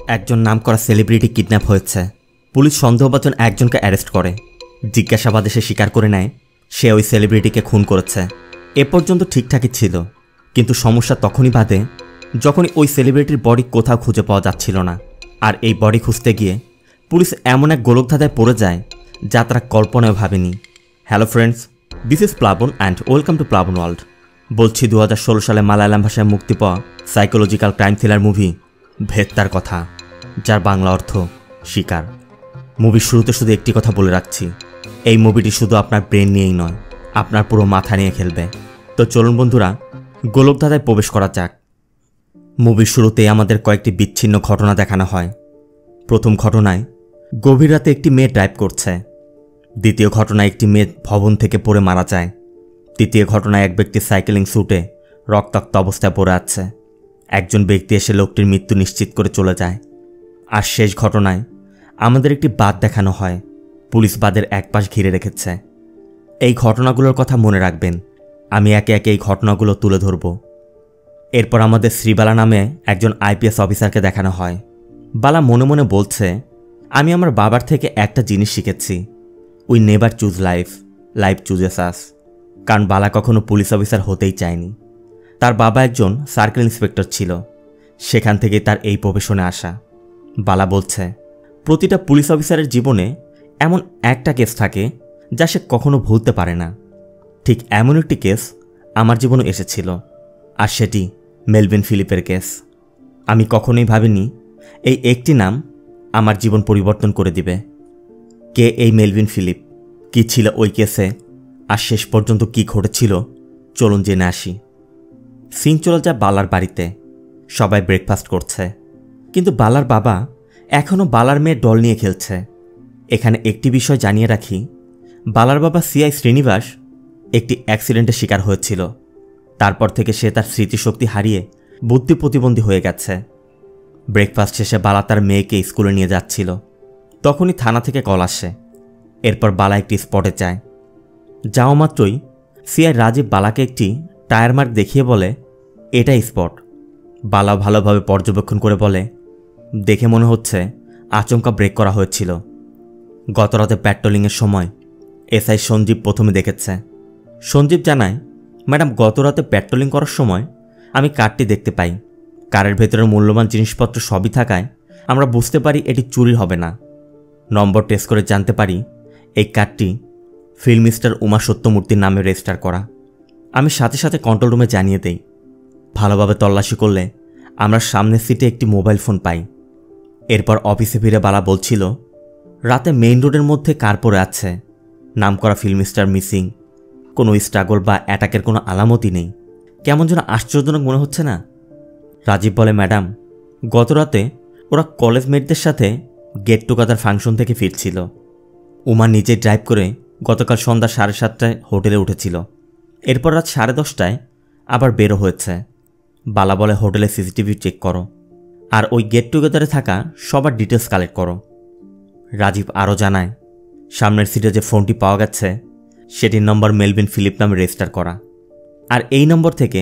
একজন নামকরা celebrity kidnap হয়েছে। পুলিশ সন্দেহভাজন একজনকে অ্যারেস্ট করে। জিজ্ঞাসাবাদে সে স্বীকার করে নেয় সে ওই সেলিব্রিটিকে খুন করেছে। এ পর্যন্ত ঠিকঠাকই ছিল, কিন্তু সমস্যা তখনই বাধে যখনই ওই সেলিব্রিটির বডি কোথাও খুঁজে পাওয়া যাচ্ছিল না। আর এই বডি খুঁজতে গিয়ে পুলিশ এমন এক গোলকধাঁধায় পড়ে যায় যা তারা কল্পনায় ভাবেনি। হ্যালো ফ্রেন্ডস, দিস ইজ প্লাবন অ্যান্ড ওয়েলকাম টু প্লাবন ওয়ার্ল্ড। বলছি 2016 সালে মালায়ালাম ভাষায় মুক্তি পাওয়া সাইকোলজিক্যাল ক্রাইম থ্রিলার মুভি ভেত্তার কথা, যার বাংলা অর্থ শিকার। মুভির শুরুতে শুধু একটি কথা বলে রাখছি, এই মুভিটি শুধু আপনার ব্রেন নিয়েই নয়, আপনার পুরো মাথা নিয়ে খেলবে। তো চলুন বন্ধুরা, গোলকধাঁধায় প্রবেশ করা যাক। মুভির শুরুতেই আমাদের কয়েকটি বিচ্ছিন্ন ঘটনা দেখানো হয়। প্রথম ঘটনায় গভীর রাতে একটি মেয়ে ড্রাইভ করছে। দ্বিতীয় ঘটনায় একটি মেয়ে ভবন থেকে পড়ে মারা যায়। তৃতীয় ঘটনায় এক ব্যক্তি সাইকেলিং স্যুটে রক্তাক্ত অবস্থায় পড়ে আছে। একজন ব্যক্তি এসে লোকটির মৃত্যু নিশ্চিত করে চলে যায়। আর শেষ ঘটনায় আমাদের একটি বাঁধ দেখানো হয়। পুলিশ বাঁধের এক পাশ ঘিরে রেখেছে। এই ঘটনাগুলোর কথা মনে রাখবেন, আমি একে একে এই ঘটনাগুলো তুলে ধরব। এরপর আমাদের শ্রীবালা নামে একজন আইপিএস অফিসারকে দেখানো হয়। বালা মনে মনে বলছে, আমি আমার বাবার থেকে একটা জিনিস শিখেছি, we never choose life, life chooses us. কারণ বালা কখনো পুলিশ অফিসার হতেই চায়নি। তার বাবা একজন সার্কেল ইন্সপেক্টর ছিল, সেখান থেকেই তার এই প্রফেশনে আসা। বালা বলছে, প্রতিটা পুলিশ অফিসারের জীবনে এমন একটা কেস থাকে যা সে কখনো ভুলতে পারে না। ঠিক এমন একটি কেস আমার জীবনে এসেছিল, আর সেটি মেলভিন ফিলিপের কেস। আমি কখনোই ভাবিনি এই একটি নাম আমার জীবন পরিবর্তন করে দিবে। কে এই মেলভিন ফিলিপ, কি ছিল ওই কেসে, আর শেষ পর্যন্ত কি ঘটেছিল, চলুন জেনে আসি। সিন চলে যায় বালার বাড়িতে। সবাই ব্রেকফাস্ট করছে, কিন্তু বালার বাবা এখনও বালার মেয়ের ডল নিয়ে খেলছে। এখানে একটি বিষয় জানিয়ে রাখি, বালার বাবা সিআই শ্রীনিবাস একটি অ্যাক্সিডেন্টের শিকার হয়েছিল। তারপর থেকে সে তার স্মৃতিশক্তি হারিয়ে বুদ্ধি প্রতিবন্ধী হয়ে গেছে। ব্রেকফাস্ট শেষে বালা তার মেয়েকে স্কুলে নিয়ে যাচ্ছিল, তখনই থানা থেকে কল আসে। এরপর বালা একটি স্পটে যায়। যাওয়া মাত্রই সিআই রাজীব বালাকে একটি টায়ার মার্ক দেখিয়ে বলে, এটাই স্পট। বালা ভালোভাবে পর্যবেক্ষণ করে বলে, দেখে মনে হচ্ছে আচমকা ব্রেক করা হয়েছিল। গতরাতে প্যাট্রোলিংয়ের সময় এসআই সঞ্জীব প্রথমে দেখেছে। সঞ্জীব জানায়, ম্যাডাম, গতরাতে প্যাট্রোলিং করার সময় আমি কারটি দেখতে পাই। কারের ভেতরের মূল্যবান জিনিসপত্র সবই থাকায় আমরা বুঝতে পারি এটি চুরি হবে না। নম্বর টেস্ট করে জানতে পারি এই কারটি ফিল্ম স্টার উমা সত্যমূর্তির নামে রেজিস্টার করা। আমি সাথে সাথে কন্ট্রোল রুমে জানিয়ে দেই। ভালোভাবে তল্লাশি করলে আমরা সামনের সিটে একটি মোবাইল ফোন পাই। এরপর অফিসে ফিরে বালা বলছিল, রাতে মেইন রোডের মধ্যে কার পড়ে আছে, নামকরা ফিল্ম স্টার মিসিং, কোনো স্ট্রাগল বা অ্যাটাকের কোনো আলামতই নেই। কেমন যেন আশ্চর্যজনক মনে হচ্ছে না? রাজীব বলে, ম্যাডাম, গতরাতে ওরা কলেজ মেটদের সাথে গেট টুগেদার ফাংশন থেকে ফিরছিল। উমা নিজে ড্রাইভ করে গতকাল সন্ধ্যা 7:30টায় হোটেলে উঠেছিল। এরপর রাত 10:30টায় আবার বেরো হয়েছে। বালা বলে, হোটেলে সিসিটিভি চেক করো, আর ওই গেট টুগেদারে থাকা সবার ডিটেলস কালেক্ট করো। রাজীব আরও জানায়, সামনের সিটে যে ফোনটি পাওয়া গেছে সেটির নম্বর মেলভিন ফিলিপ নামে রেজিস্টার করা, আর এই নম্বর থেকে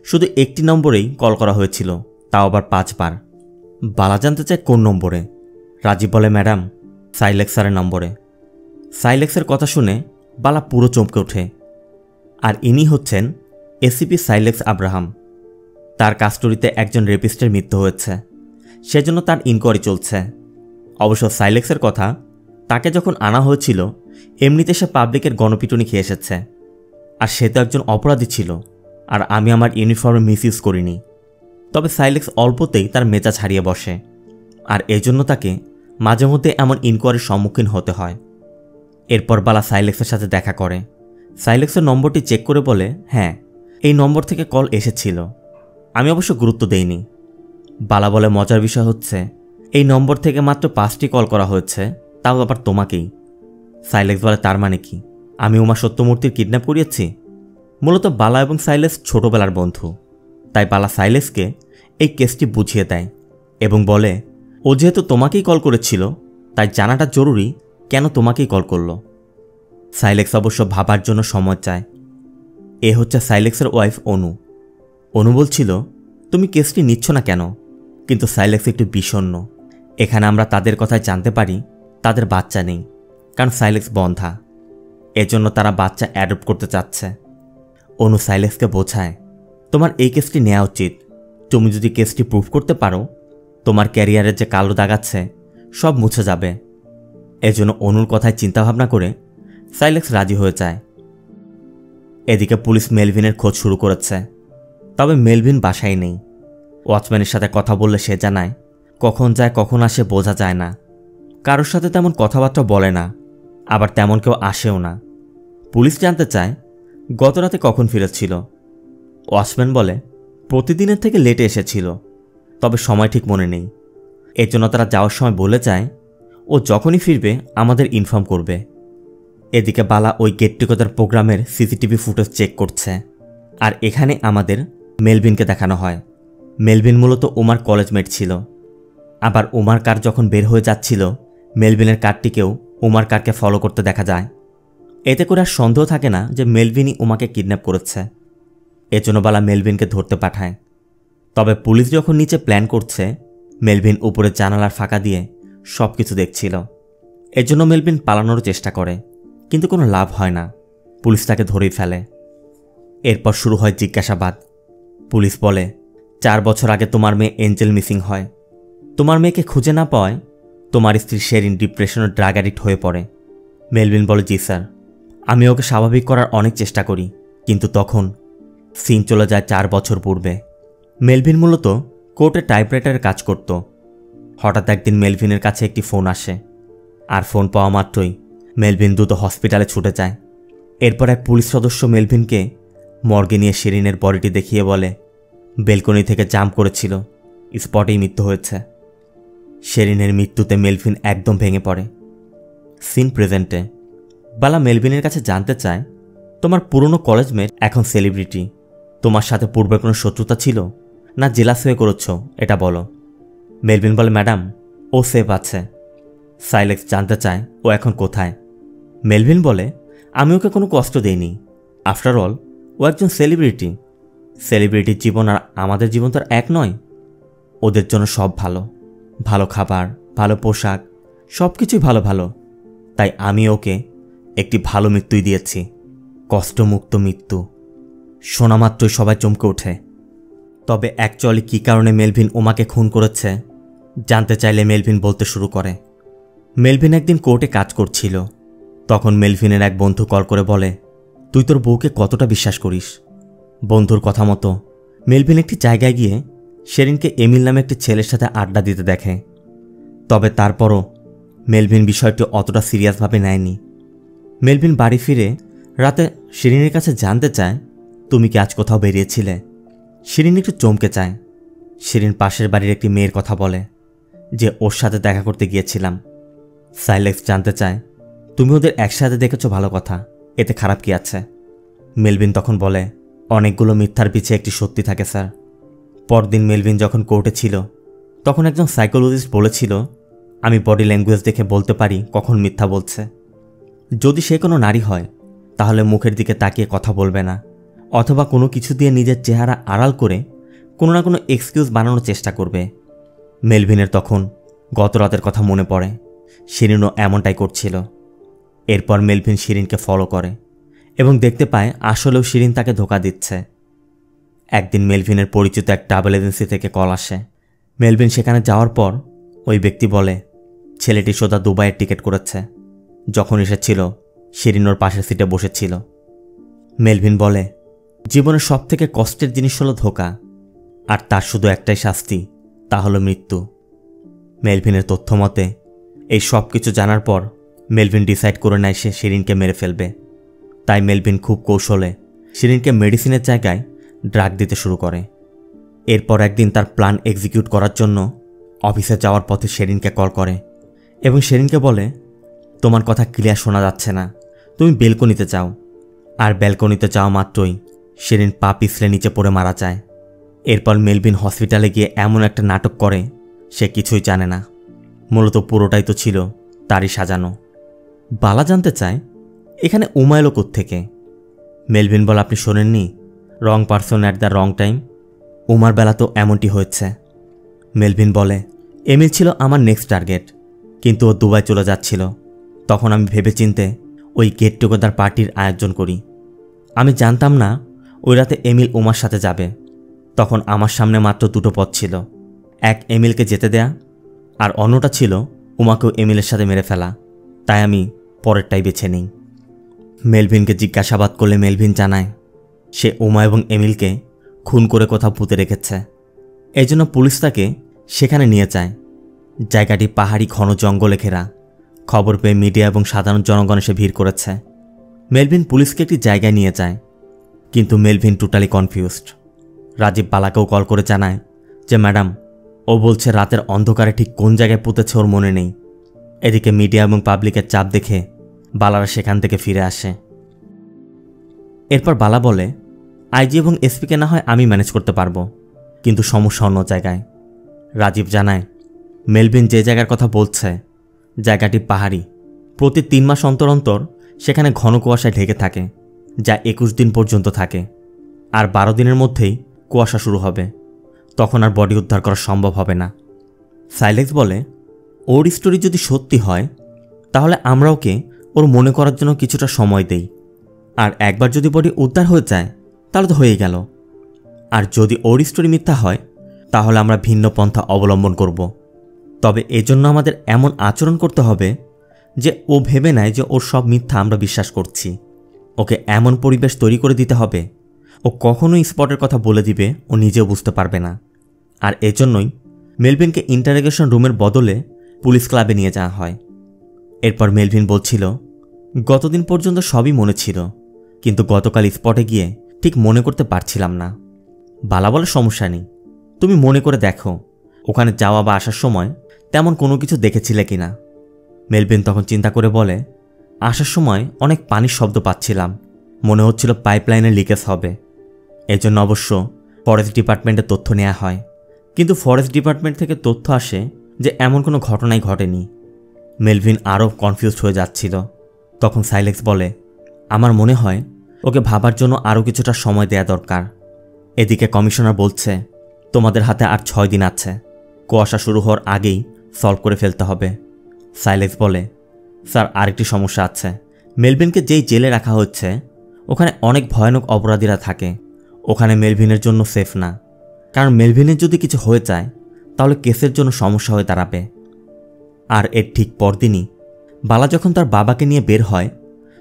শুধু একটি নম্বরেই কল করা হয়েছিল, তাও আবার 5 বার। বালা জানতে চায় কোন নম্বরে। রাজীব বলে, ম্যাডাম, সাইলেক্সারের নম্বরে। সাইলেক্সের কথা শুনে বালা পুরো চমকে ওঠে। আর ইনি হচ্ছেন এসিপি সাইলেক্স আব্রাহাম। তার কাস্টডিতে একজন রেপিস্টের মৃত্যু হয়েছে, সেজন্য তার ইনকোয়ারি চলছে। অবশ্য সাইলেক্সের কথা, তাকে যখন আনা হয়েছিল এমনিতে সে পাবলিকের গণপিটুনি খেয়ে এসেছে, আর সে তো একজন অপরাধী ছিল, আর আমি আমার ইউনিফর্মে মিসইউজ করিনি। তবে সাইলেক্স অল্পতেই তার মেজাজ হারিয়ে বসে, আর এজন্য তাকে মাঝে মধ্যে এমন ইনকোয়ারির সম্মুখীন হতে হয়। এরপর বালা সাইলেক্সের সাথে দেখা করে। সাইলেক্সের নম্বরটি চেক করে বলে, হ্যাঁ, এই নম্বর থেকে কল এসেছিল। আমি অবশ্য গুরুত্ব দেইনি। বালা বলে, মজার বিষয় হচ্ছে এই নম্বর থেকে মাত্র 5টি কল করা হয়েছে, তাও আবার তোমাকেই। সাইলেক্স বলে, তার মানে কি আমি উমা সত্যমূর্তির কিডন্যাপ করিয়েছি? মূলত বালা এবং সাইলেক্স ছোটবেলার বন্ধু, তাই বালা সাইলেক্সকে এই কেসটি বুঝিয়ে দেয় এবং বলে, ও যেহেতু তোমাকেই কল করেছিল তাই জানাটা জরুরি কেন তোমাকেই কল করলো। সাইলেক্স অবশ্য ভাবার জন্য সময় চায়। এ হচ্ছে সাইলেক্সের ওয়াইফ অনু। অনু বলছিল, তুমি কেসটি নিচ্ছ না কেন? কিন্তু সাইলেক্স একটু বিষণ্ণ, এখানে আমরা তাদের কথায় জানতে পারি তাদের বাচ্চা নেই, কারণ সাইলেক্স বন্ধা। এজন্য তারা বাচ্চা অ্যাডপ্ট করতে চাচ্ছে। অনু সাইলেক্সকে বোঝায়, তোমার এই কেসটি নেওয়া উচিত। তুমি যদি কেসটি প্রুভ করতে পারো, তোমার ক্যারিয়ারের যে কালো দাগ আছে সব মুছে যাবে। এজন্য অনুর কথায় চিন্তাভাবনা করে সাইলেক্স রাজি হয়ে যায়। এদিকে পুলিশ মেলভিনের খোঁজ শুরু করেছে, তবে মেলভিন বাসায় নেই। ওয়াচম্যানের সাথে কথা বললে সে জানায়, কখন যায় কখন আসে বোঝা যায় না। কারোর সাথে তেমন কথাবার্তা বলে না, আবার তেমন কেউ আসেও না। পুলিশ জানতে চায় গত রাতে কখন ফিরেছিল। ওয়াচম্যান বলে প্রতিদিনের থেকে লেটে এসেছিল, তবে সময় ঠিক মনে নেই। এর জন্য তারা যাওয়ার সময় বলে যায় ও যখনই ফিরবে আমাদের ইনফর্ম করবে। এদিকে বালা ওই গেট টুগেদার প্রোগ্রামের সিসিটিভি ফুটেজ চেক করছে, আর এখানে আমাদের মেলভিনকে দেখানো হয়। মেলভিন মূলত উমার কলেজমেট ছিল। আবার উমার কার যখন বের হয়ে যাচ্ছিল, মেলভিনের কারটিকেও উমার কারকে ফলো করতে দেখা যায়। এতে করে আর সন্দেহ থাকে না যে মেলভিনই উমাকে কিডন্যাপ করেছে। এজন্য বালা মেলভিনকে ধরতে পাঠায়। তবে পুলিশ যখন নিচে প্ল্যান করছে, মেলভিন উপরে জানালার ফাঁকা দিয়ে সব কিছু দেখছিল। এজন্য মেলভিন পালানোর চেষ্টা করে, কিন্তু কোনো লাভ হয় না। পুলিশ তাকে ধরেই ফেলে। এরপর শুরু হয় জিজ্ঞাসাবাদ। পুলিশ বলে, 4 বছর আগে তোমার মেয়ে এঞ্জেল মিসিং হয়। তোমার মেয়েকে খুঁজে না পাওয়ায় তোমার স্ত্রী শেরিন ডিপ্রেশনের ড্রাগ অ্যাডিক্ট হয়ে পড়ে। মেলভিন বলে, জি স্যার, আমি ওকে স্বাভাবিক করার অনেক চেষ্টা করি, কিন্তু তখন সিন চলে যায় 4 বছর পূর্বে। মেলভিন মূলত কোর্টে টাইপরাইটারে কাজ করত। হঠাৎ একদিন মেলভিনের কাছে একটি ফোন আসে, আর ফোন পাওয়া মাত্রই মেলভিন দ্রুত হসপিটালে ছুটে যায়। এরপর এক পুলিশ সদস্য মেলভিনকে মর্গে নিয়ে শেরিনের বডিটি দেখিয়ে বলে, বেলকনি থেকে জাম্প করেছিল, স্পটেই মৃত্যু হয়েছে। শেরিনের মৃত্যুতে মেলভিন একদম ভেঙে পড়ে। সিন প্রেজেন্টে। বালা মেলভিনের কাছে জানতে চায়, তোমার পুরনো কলেজমেট এখন সেলিব্রিটি, তোমার সাথে পূর্বে কোনো শত্রুতা ছিল না জেলাস হয়ে করেছ, এটা বলো। মেলভিন বলে, ম্যাডাম, ও সেফ আছে। সাইলেক্স জানতে চায় ও এখন কোথায়। মেলভিন বলে, আমি ওকে কোনো কষ্ট দেইনি। আফটার অল ও একজন সেলিব্রিটি। সেলিব্রিটির জীবন আর আমাদের জীবন তো আর এক নয়। ওদের জন্য সব ভালো, ভালো খাবার, ভালো পোশাক, সব কিছুই ভালো ভালো। তাই আমি ওকে একটি ভালো মৃত্যুই দিয়েছি, কষ্টমুক্ত মৃত্যু। শোনা মাত্রই সবাই চমকে ওঠে। তবে অ্যাকচুয়ালি কী কারণে মেলভিন ওমাকে খুন করেছে জানতে চাইলে মেলভিন বলতে শুরু করে, মেলভিন একদিন কোর্টে কাজ করছিল। তখন মেলভিনের এক বন্ধু কল করে বলে, তুই তোর বউকে কতটা বিশ্বাস করিস। বন্ধুর কথা মতো মেলভিন একটি জায়গায় গিয়ে শেরিনকে এমিল নামে একটি ছেলের সাথে আড্ডা দিতে দেখে। তবে তারপরও মেলভিন বিষয়টি অতটা সিরিয়াসভাবে নেয়নি। মেলভিন বাড়ি ফিরে রাতে শেরিনের কাছে জানতে চায়, তুমি কি আজ কোথাও বেরিয়েছিলে। শেরিন একটু চমকে চায়। শেরিন পাশের বাড়ির একটি মেয়ের কথা বলে যে ওর সাথে দেখা করতে গিয়েছিলাম। সাইলেক্স জানতে চায়, তুমি ওদের একসাথে দেখেছো, ভালো কথা, এতে খারাপ কি আছে। মেলভিন তখন বলে, অনেকগুলো মিথ্যার পিছিয়ে একটি সত্যি থাকে স্যার। পরদিন মেলভিন যখন কোর্টে ছিল, তখন একজন সাইকোলজিস্ট বলেছিল, আমি বডি ল্যাঙ্গুয়েজ দেখে বলতে পারি কখন মিথ্যা বলছে। যদি সে কোনো নারী হয় তাহলে মুখের দিকে তাকিয়ে কথা বলবে না, অথবা কোনো কিছু দিয়ে নিজের চেহারা আড়াল করে কোনো না কোনো এক্সকিউজ বানানোর চেষ্টা করবে। মেলভিনের তখন গত রাতের কথা মনে পড়ে, শিরিনও এমনটাই করছিল। এরপর মেলভিন শিরিনকে ফলো করে এবং দেখতে পায় আসলেও শিরিন তাকে ধোঁকা দিচ্ছে। একদিন মেলভিনের পরিচিত এক ট্রাভেল এজেন্সি থেকে কল আসে। মেলভিন সেখানে যাওয়ার পর ওই ব্যক্তি বলে, ছেলেটি সোজা দুবাইয়ের টিকিট করেছে। যখন এসেছিল শিরিন ওর পাশের সিটে বসেছিল। মেলভিন বলে, জীবনের সবথেকে কষ্টের জিনিস হলো ধোঁকা, আর তার শুধু একটাই শাস্তি, তা হলো মৃত্যু। মেলভিনের তথ্য মতে এই সব কিছু জানার পর মেলভিন ডিসাইড করে নেয় সে শিরিনকে মেরে ফেলবে। তাই মেলভিন খুব কৌশলে শিরিনকে মেডিসিনের জায়গায় ড্রাগ দিতে শুরু করে। এরপর একদিন তার প্ল্যান এক্সিকিউট করার জন্য অফিসে যাওয়ার পথে শিরিনকে কল করে এবং শিরিনকে বলে, তোমার কথা ক্লিয়ার শোনা যাচ্ছে না, তুমি বেলকনিতে যাও। আর বেলকনিতে যাওয়া মাত্রই শিরিন পা পিছলে নিচে পড়ে মারা যায়। এরপর মেলভিন হসপিটালে গিয়ে এমন একটা নাটক করে সে কিছুই জানে না, মূলত পুরোটাই তো ছিল তারই সাজানো। বালা জানতে চায়, এখানে উমা এলো কোত্থেকে। মেলভিন বলে, আপনি শোনেননি, wrong person at the wrong time. উমার বেলা তো এমনটি হয়েছে। মেলভিন বলে, এমিল ছিল আমার নেক্সট টার্গেট, কিন্তু ও দুবাই চলে যাচ্ছিল। তখন আমি ভেবেচিন্তে ওই গেট টুগেদার পার্টির আয়োজন করি। আমি জানতাম না ওই রাতে এমিল উমার সাথে যাবে। তখন আমার সামনে মাত্র দুটো পথ ছিল, এক এমিলকে যেতে দেয়া, আর অন্যটা ছিল উমাকেও এমিলের সাথে মেরে ফেলা। তাই আমি পরেরটাই বেছে নিই। মেলভিনকে জিজ্ঞাসাবাদ করলে মেলভিন জানায় সে উমা এবং এমিলকে খুন করে কোথাও পুঁতে রেখেছে। এই জন্য পুলিশ তাকে সেখানে নিয়ে যায়। জায়গাটি পাহাড়ি ঘন জঙ্গলে ঘেরা। খবর পেয়ে মিডিয়া এবং সাধারণ জনগণ এসে ভিড় করেছে। মেলভিন পুলিশকে একটি জায়গায় নিয়ে যায়, কিন্তু মেলভিন টোটালি কনফিউজড। রাজীব বালাকেও কল করে জানায় যে ম্যাডাম, ও বলছে রাতের অন্ধকারে ঠিক কোন জায়গায় পুঁতেছে ওর মনে নেই। এদিকে মিডিয়া এবং পাবলিকের চাপ দেখে বালারা সেখান থেকে ফিরে আসে। এরপর বালা বলে, আইজি এবং এসপিকে না হয় আমি ম্যানেজ করতে পারবো, কিন্তু সমস্যা অন্য জায়গায়। রাজীব জানায় মেলভিন যে জায়গার কথা বলছে জায়গাটি পাহাড়ি। প্রতি 3 মাস অন্তর অন্তর সেখানে ঘন কুয়াশায় ঢেকে থাকে, যা 21 দিন পর্যন্ত থাকে। আর 12 দিনের মধ্যেই কুয়াশা শুরু হবে। তখন আর বডি উদ্ধার করা সম্ভব হবে না। সাইলেক্স বলে, ওর স্টোরি যদি সত্যি হয় তাহলে আমরা ওকে ওর মনে করার জন্য কিছুটা সময় দেই। আর একবার যদি বডি উদ্ধার হয়ে যায় তাহলে তো হয়ে গেল। আর যদি ওর স্টোরি মিথ্যা হয় তাহলে আমরা ভিন্ন পন্থা অবলম্বন করব। তবে এজন্য আমাদের এমন আচরণ করতে হবে যে ও ভেবে নেয় যে ওর সব মিথ্যা আমরা বিশ্বাস করছি। ওকে এমন পরিবেশ তৈরি করে দিতে হবে ও কখনোই স্পটের কথা বলে দিবে ও নিজেও বুঝতে পারবে না। আর এজন্যই মেলভিনকে ইন্টারোগেশন রুমের বদলে পুলিশ ক্লাবে নিয়ে যাওয়া হয়। এরপর মেলভিন বলছিল, গতদিন পর্যন্ত সবই মনে ছিল, কিন্তু গতকাল স্পটে গিয়ে ঠিক মনে করতে পারছিলাম না। বালা বলে, সমস্যা নেই, তুমি মনে করে দেখো ওখানে যাওয়া বা আসার সময় তেমন কোনো কিছু দেখেছিলে কিনা। মেলভিন তখন চিন্তা করে বলে, আসার সময় অনেক পানির শব্দ পাচ্ছিলাম, মনে হচ্ছিল পাইপলাইনের লিকেজ হবে। এজন্য অবশ্য ফরেস্ট ডিপার্টমেন্টে তথ্য নেওয়া হয়, কিন্তু ফরেস্ট ডিপার্টমেন্ট থেকে তথ্য আসে যে এমন কোনো ঘটনাই ঘটেনি। মেলভিন আরও কনফিউজড হয়ে যাচ্ছিল। তখন সাইলেক্স বলে, আমার মনে হয় ওকে ভাবার জন্য আরও কিছুটা সময় দেয়া দরকার। এদিকে কমিশনার বলছে, তোমাদের হাতে আর 6 দিন আছে, কুয়াশা শুরু হওয়ার আগেই সলভ করে ফেলতে হবে। সাইলেক্স বলে, স্যার আরেকটি সমস্যা আছে। মেলভিনকে যেই জেলে রাখা হচ্ছে ওখানে অনেক ভয়ানক অপরাধীরা থাকে। ওখানে মেলভিনের জন্য সেফ না, কারণ মেলভিনের যদি কিছু হয়ে যায় তাহলে কেসের জন্য সমস্যা হয়ে দাঁড়াবে। আর এর ঠিক পরদিনই বালা যখন তার বাবাকে নিয়ে বের হয়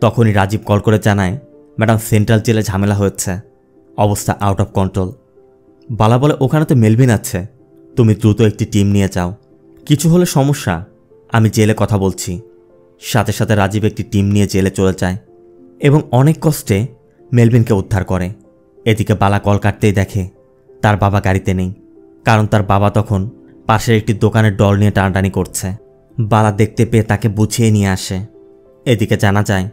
তখনই রাজীব কল করে জানায়, ম্যাডাম সেন্ট্রাল জেলে ঝামেলা হচ্ছে, অবস্থা আউট অফ কন্ট্রোল। বালা বলে, ওখানে তো মেলভিন আছে, তুমি দ্রুত একটি টিম নিয়ে যাও, কিছু হলে সমস্যা, আমি জেলে কথা বলছি। সাথে সাথে রাজীব একটি টিম নিয়ে জেলে চলে যায় এবং অনেক কষ্টে মেলভিনকে উদ্ধার করে। এদিকে বালা কল কাটতেই দেখে তার বাবা গাড়িতে নেই, কারণ তার বাবা তখন পাশের একটি দোকানের ডল নিয়ে টানাটানি করছে। বালা দেখতে পেয়ে তাকে বুঝিয়ে নিয়ে আসে। এদিকে জানা যায়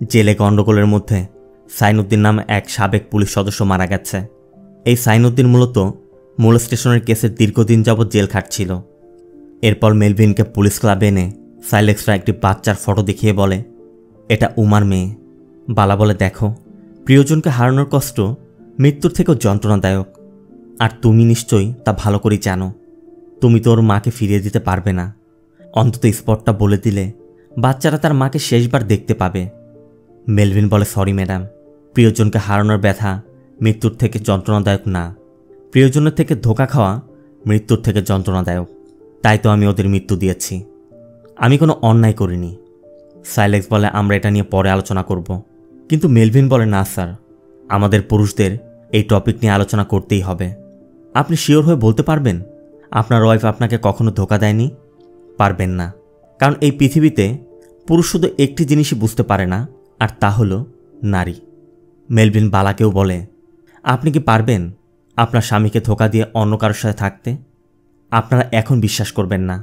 জেলে গণ্ডগোলের মধ্যে সাইনুদ্দিন নামে এক সাবেক পুলিশ সদস্য মারা গেছে। এই সাইনুদ্দিন মূলত মোলেস্টেশনের কেসের দীর্ঘদিন যাবৎ জেল খাটছিল। এরপর মেলভিনকে পুলিশ ক্লাবে এনে সাইলেক্সরা একটি বাচ্চার ফটো দেখিয়ে বলে, এটা উমার মেয়ে। বালা বলে, দেখো, প্রিয়জনকে হারানোর কষ্ট মৃত্যুর থেকেও যন্ত্রণাদায়ক, আর তুমি নিশ্চয়ই তা ভালো করেই জানো। তুমি তোর মাকে ফিরিয়ে দিতে পারবে না, অন্তত স্পটটা বলে দিলে বাচ্চারা তার মাকে শেষবার দেখতে পাবে। মেলভিন বলে, সরি ম্যাডাম, প্রিয়জনকে হারানোর ব্যথা মৃত্যুর থেকে যন্ত্রণাদায়ক না, প্রিয়জনের থেকে ধোঁকা খাওয়া মৃত্যুর থেকে যন্ত্রণাদায়ক। তাই তো আমি ওদের মৃত্যু দিয়েছি, আমি কোনো অন্যায় করিনি। সাইলেক্স বলে, আমরা এটা নিয়ে পরে আলোচনা করব। কিন্তু মেলভিন বলে, না স্যার, আমাদের পুরুষদের এই টপিক নিয়ে আলোচনা করতেই হবে। আপনি শিওর হয়ে বলতে পারবেন আপনার ওয়াইফ আপনাকে কখনো ধোঁকা দেয়নি? পারবেন না, কারণ এই পৃথিবীতে পুরুষ শুধু একটি জিনিসই বুঝতে পারে না, আর তা হলো নারী। মেলভিন বালাকেও বলে, আপনি কি পারবেন আপনার স্বামীকে ধোঁকা দিয়ে অন্য কারোর সাথে থাকতে? আপনারা এখন বিশ্বাস করবেন না,